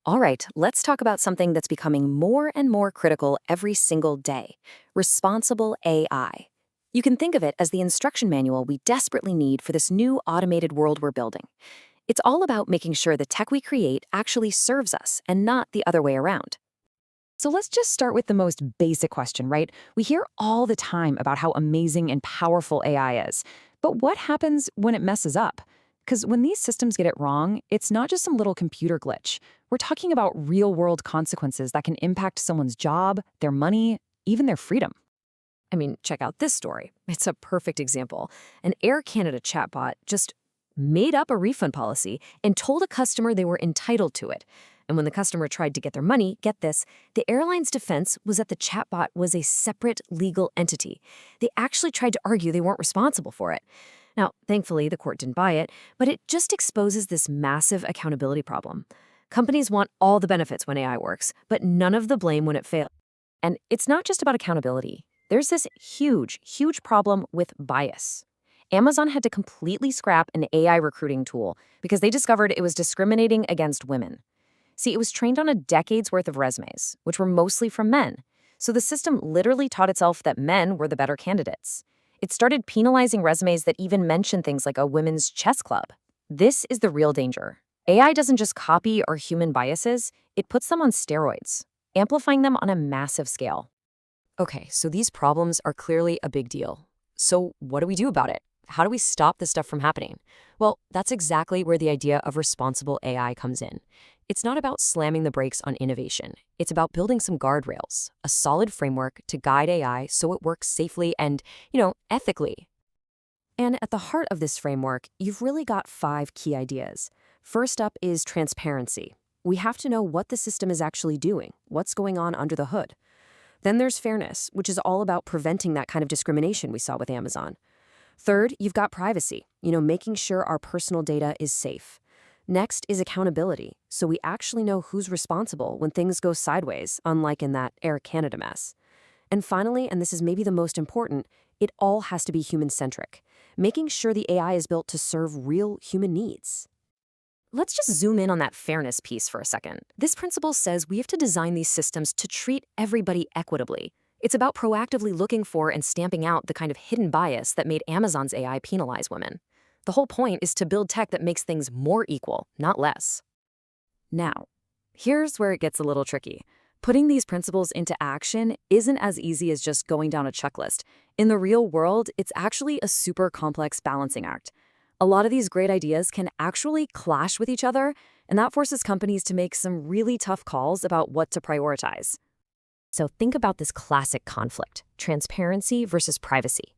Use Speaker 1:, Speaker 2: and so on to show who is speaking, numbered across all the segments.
Speaker 1: All right, let's talk about something that's becoming more and more critical every single day: responsible AI. You can think of it as the instruction manual we desperately need for this new automated world we're building. It's all about making sure the tech we create actually serves us and not the other way around.
Speaker 2: So let's just start with the most basic question, right? We hear all the time about how amazing and powerful AI is. But what happens when it messes up? Because when these systems get it wrong, it's not just some little computer glitch. We're talking about real world consequences that can impact someone's job, their money, even their freedom.
Speaker 1: I mean, check out this story. It's a perfect example. An Air Canada chatbot just made up a refund policy and told a customer they were entitled to it. And when the customer tried to get their money, get this, the airline's defense was that the chatbot was a separate legal entity. They actually tried to argue they weren't responsible for it. Now, thankfully, the court didn't buy it, but it just exposes this massive accountability problem. Companies want all the benefits when AI works, but none of the blame when it fails. And it's not just about accountability. There's this huge problem with bias. Amazon had to completely scrap an AI recruiting tool because they discovered it was discriminating against women. See, it was trained on a decade's worth of resumes, which were mostly from men. So the system literally taught itself that men were the better candidates. It started penalizing resumes that even mention things like a women's chess club. This is the real danger. AI doesn't just copy our human biases, it puts them on steroids, amplifying them on a massive scale. Okay, so these problems are clearly a big deal. So what do we do about it? How do we stop this stuff from happening? Well, that's exactly where the idea of responsible AI comes in. It's not about slamming the brakes on innovation. It's about building some guardrails, a solid framework to guide AI so it works safely and, ethically. And at the heart of this framework, you've really got 5 key ideas. First up is transparency. We have to know what the system is actually doing, what's going on under the hood. Then there's fairness, which is all about preventing that kind of discrimination we saw with Amazon. Third, you've got privacy, making sure our personal data is safe. Next is accountability, so we actually know who's responsible when things go sideways, unlike in that Air Canada mess. And finally, and this is maybe the most important, it all has to be human-centric, making sure the AI is built to serve real human needs. Let's just zoom in on that fairness piece for a second. This principle says we have to design these systems to treat everybody equitably. It's about proactively looking for and stamping out the kind of hidden bias that made Amazon's AI penalize women. The whole point is to build tech that makes things more equal, not less. Now, here's where it gets a little tricky. Putting these principles into action isn't as easy as just going down a checklist. In the real world, it's actually a super complex balancing act. A lot of these great ideas can actually clash with each other, and that forces companies to make some really tough calls about what to prioritize. So think about this classic conflict: transparency versus privacy.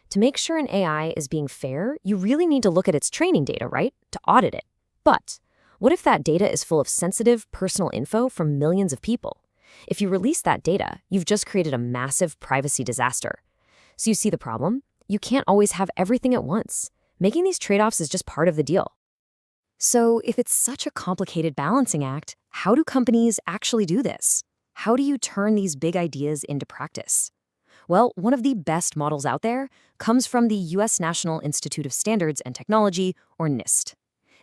Speaker 1: To make sure an AI is being fair, you really need to look at its training data, right? To audit it. But what if that data is full of sensitive, personal info from millions of people? If you release that data, you've just created a massive privacy disaster. So you see the problem? You can't always have everything at once. Making these trade-offs is just part of the deal. So if it's such a complicated balancing act, how do companies actually do this? How do you turn these big ideas into practice? Well, one of the best models out there comes from the US National Institute of Standards and Technology, or NIST.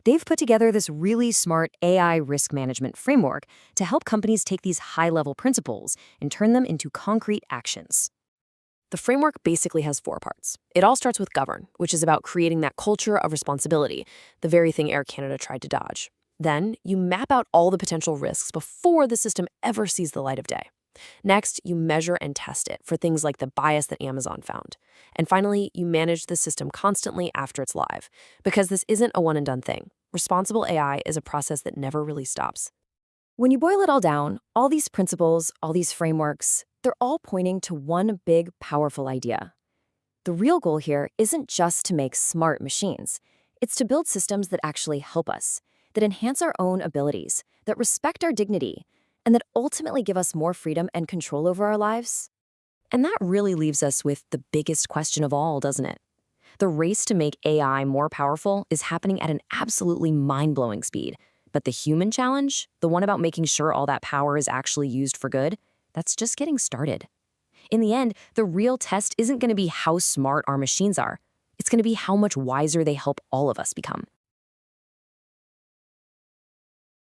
Speaker 1: They've put together this really smart AI risk management framework to help companies take these high-level principles and turn them into concrete actions. The framework basically has 4 parts. It all starts with govern, which is about creating that culture of responsibility, the very thing Air Canada tried to dodge. Then, you map out all the potential risks before the system ever sees the light of day. Next, you measure and test it for things like the bias that Amazon found. And finally, you manage the system constantly after it's live, because this isn't a one-and-done thing. Responsible AI is a process that never really stops. When you boil it all down, all these principles, all these frameworks, they're all pointing to one big, powerful idea. The real goal here isn't just to make smart machines. It's to build systems that actually help us, that enhance our own abilities, that respect our dignity, and that ultimately give us more freedom and control over our lives. And that really leaves us with the biggest question of all, doesn't it? The race to make AI more powerful is happening at an absolutely mind-blowing speed. But the human challenge, the one about making sure all that power is actually used for good, that's just getting started. In the end, the real test isn't going to be how smart our machines are. It's going to be how much wiser they help all of us become.